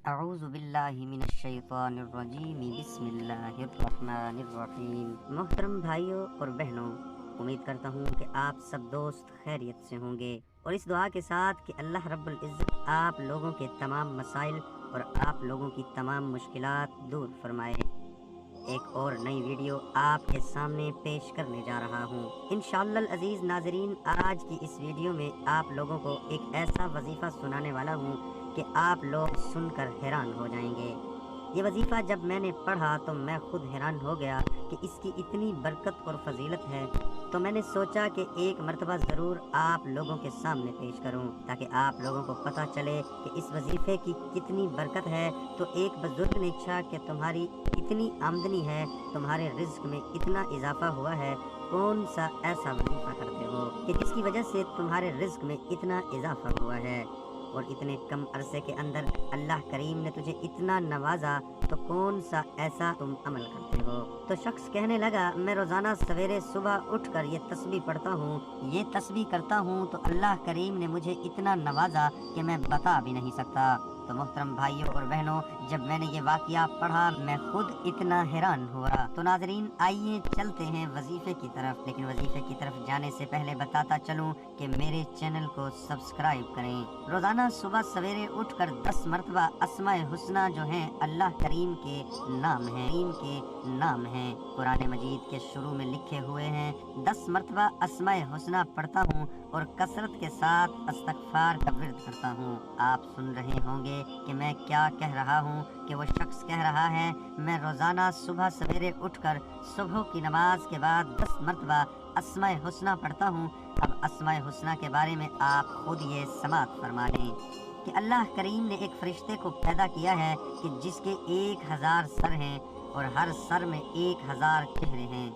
اعوذ باللہ من الشیطان الرجیم بسم اللہ الرحمن الرحیم۔ محترم بھائیوں اور بہنوں، امید کرتا ہوں کہ آپ سب دوست خیریت سے ہوں گے، اور اس دعا کے ساتھ کہ اللہ رب العزت آپ لوگوں کے تمام مسائل اور آپ لوگوں کی تمام مشکلات دور فرمائے۔ ایک اور نئی ویڈیو آپ کے سامنے پیش کرنے جا رہا ہوں۔ انشاءاللہ العزیز ناظرین، آج کی اس ویڈیو میں آپ لوگوں کو ایک ایسا وظیفہ سنانے والا ہوں کہ آپ لوگ سن کر حیران ہو جائیں گے۔ یہ وظیفہ جب میں نے پڑھا تو میں خود حیران ہو گیا کہ اس کی اتنی برکت اور فضیلت ہے، تو میں نے سوچا کہ ایک مرتبہ ضرور آپ لوگوں کے سامنے پیش کروں، تاکہ آپ لوگوں کو پتہ چلے کہ اس وظیفے کی کتنی برکت ہے۔ تو ایک بزرگ نے کہا کہ تمہاری اتنی آمدنی ہے، تمہارے رزق میں اتنا اضافہ ہوا ہے، کون سا ایسا وظیفہ کرتے ہو کہ جس کی وجہ سے تمہارے رزق میں اتنا اضافہ ہوا ہے، اور اتنے کم عرصے کے اندر اللہ کریم نے تجھے اتنا نوازا، تو کون سا ایسا تم عمل کرتے ہو؟ تو شخص کہنے لگا، میں روزانہ سویرے صبح اٹھ کر یہ تسبیح پڑھتا ہوں، یہ تسبیح کرتا ہوں، تو اللہ کریم نے مجھے اتنا نوازا کہ میں بتا بھی نہیں سکتا۔ تو محترم بھائیوں اور بہنوں، جب میں نے یہ واقعہ پڑھا میں خود اتنا حیران ہوا۔ تو ناظرین آئیے چلتے ہیں وظیفے کی طرف، لیکن وظیفے کی طرف جانے سے پہلے بتاتا چلوں کہ میرے چینل کو سبسکرائب کریں۔ روزانہ صبح سویرے اٹھ کر 10 مرتبہ اسماء حسنہ جو ہیں اللہ کریم کے نام ہیں، قرآن مجید کے شروع میں لکھے ہوئے ہیں۔ 10 مرتبہ اسماء حسنہ پڑھتا ہوں اور کثرت کے ساتھ استغفار کا ورد کرتا ہوں۔ آپ سن رہے ہوں گے کہ میں کیا کہہ رہا ہوں، کہ وہ شخص کہہ رہا ہے میں روزانہ صبح سویرے اٹھ کر صبح کی نماز کے بعد 10 مرتبہ اسماء حسنہ پڑھتا ہوں۔ اب اسماء حسنہ کے بارے میں آپ خود یہ سماعت فرما لیں کہ اللہ کریم نے ایک فرشتے کو پیدا کیا ہے کہ جس کے 1000 سر ہیں، اور ہر سر میں 1000 چہرے ہیں،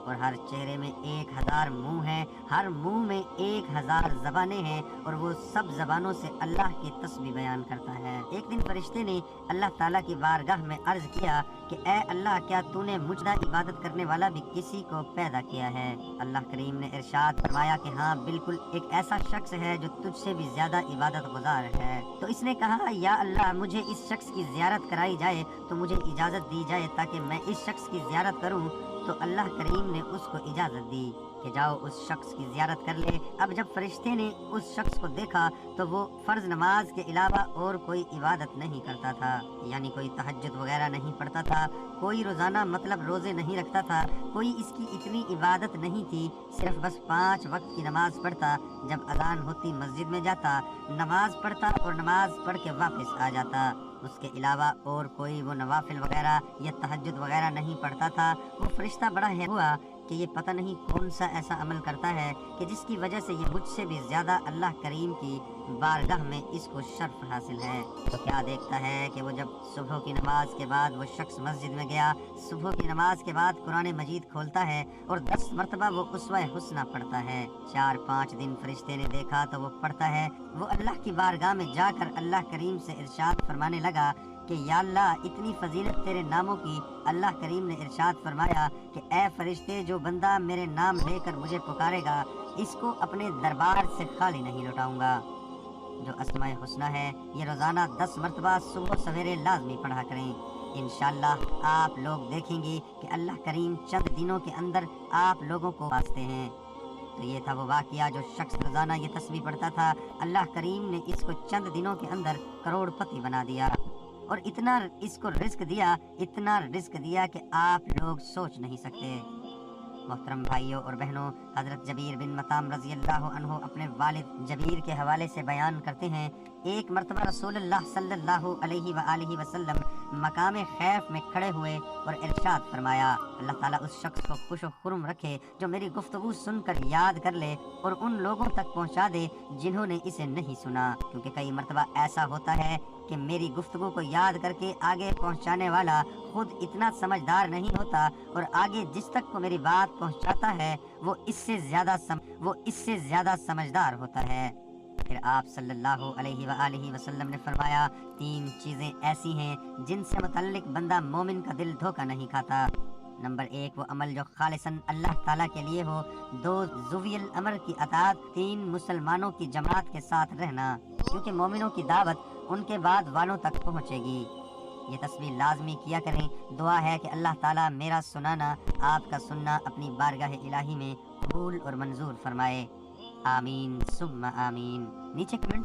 اور ہر چہرے میں 1000 منہ ہیں، ہر منہ میں 1000 زبانیں ہیں، اور وہ سب زبانوں سے اللہ کی تسبیح بیان کرتا ہے۔ ایک دن فرشتے نے اللہ تعالیٰ کی بارگاہ میں عرض کیا کہ اے اللہ، کیا تو نے مجھے عبادت کرنے والا بھی کسی کو پیدا کیا ہے؟ اللہ کریم نے ارشاد فرمایا کہ ہاں بالکل، ایک ایسا شخص ہے جو تجھ سے بھی زیادہ عبادت گزار ہے۔ تو اس نے کہا یا اللہ، مجھے اس شخص کی زیارت کرائی جائے تو مجھے اجازت دی جائے تاکہ میں اس شخص کی زیارت کروں۔ تو اللہ کریم نے اس کو اجازت دی کہ جاؤ اس شخص کی زیارت کر لے۔ اب جب فرشتے نے اس شخص کو دیکھا تو وہ فرض نماز کے علاوہ اور کوئی عبادت نہیں کرتا تھا، یعنی کوئی تہجد وغیرہ نہیں پڑھتا تھا، کوئی روزانہ مطلب روزے نہیں رکھتا تھا، کوئی اس کی اتنی عبادت نہیں تھی، صرف بس 5 وقت کی نماز پڑھتا، جب اذان ہوتی مسجد میں جاتا، نماز پڑھتا اور نماز پڑھ کے واپس آ جاتا۔ اس کے علاوہ اور کوئی وہ نوافل وغیرہ یا تہجد وغیرہ نہیں پڑھتا تھا۔ وہ فرشتہ بڑا حیران ہوا کہ یہ پتہ نہیں کون سا ایسا عمل کرتا ہے کہ جس کی وجہ سے یہ مجھ سے بھی زیادہ اللہ کریم کی بارگاہ میں اس کو شرف حاصل ہے۔ تو کیا دیکھتا ہے کہ وہ جب صبح کی نماز کے بعد وہ شخص مسجد میں گیا، صبح کی نماز کے بعد قرآن مجید کھولتا ہے اور 10 مرتبہ وہ اسوہ حسنہ پڑھتا ہے۔ 4-5 دن فرشتے نے دیکھا تو وہ پڑھتا ہے۔ وہ اللہ کی بارگاہ میں جا کر اللہ کریم سے ارشاد فرمانے لگا کہ یا اللہ، اتنی فضیلت تیرے ناموں کی۔ اللہ کریم نے ارشاد فرمایا کہ اے فرشتے، جو بندہ میرے نام لے کر مجھے پکارے گا، اس کو اپنے دربار سے خالی نہیں لوٹاؤں گا۔ جو اسماء حسنہ ہے یہ روزانہ 10 مرتبہ صبح سویرے لازمی پڑھا کریں۔ انشاءاللہ آپ لوگ دیکھیں گے کہ اللہ کریم چند دنوں کے اندر آپ لوگوں کو واسطے ہیں۔ تو یہ تھا وہ واقعہ، جو شخص روزانہ یہ تسبیح پڑھتا تھا، اللہ کریم نے اس کو چند دنوں کے اندر کروڑ پتی بنا دیا، اور اتنا اس کو رزق دیا کہ آپ لوگ سوچ نہیں سکتے۔ محترم بھائیوں اور بہنوں، حضرت جبیر بن مطعم رضی اللہ عنہ اپنے والد جبیر کے حوالے سے بیان کرتے ہیں، ایک مرتبہ رسول اللہ صلی اللہ علیہ وآلہ وسلم مقام خیف میں کھڑے ہوئے اور ارشاد فرمایا، اللہ تعالیٰ اس شخص کو خوش و خرم رکھے جو میری گفتگو سن کر یاد کر لے اور ان لوگوں تک پہنچا دے جنہوں نے اسے نہیں سنا، کیونکہ کئی مرتبہ ایسا ہوتا ہے کہ میری گفتگو کو یاد کر کے آگے پہنچانے والا خود اتنا سمجھدار نہیں ہوتا، اور آگے جس تک کو میری بات پہنچاتا ہے وہ اس سے زیادہ سمجھدار ہوتا ہے۔ پھر آپ صلی اللہ علیہ وآلہ وسلم نے فرمایا، 3 چیزیں ایسی ہیں جن سے متعلق بندہ مومن کا دل دھوکہ نہیں کھاتا۔ نمبر 1 وہ عمل جو خالصاً اللہ تعالیٰ کے لیے ہو، 2 ذوی الامر کی اطاعت، 3 مسلمانوں کی جماعت کے ساتھ رہنا، کیونکہ مومنوں کی دعوت ان کے بعد والوں تک پہنچے گی۔ یہ تسبیح لازمی کیا کریں۔ دعا ہے کہ اللہ تعالیٰ میرا سنانا، آپ کا سننا اپنی بارگاہ الہی میں قبول اور منظور فرمائے۔ آمین ثم آمین۔ نیچے کمنٹ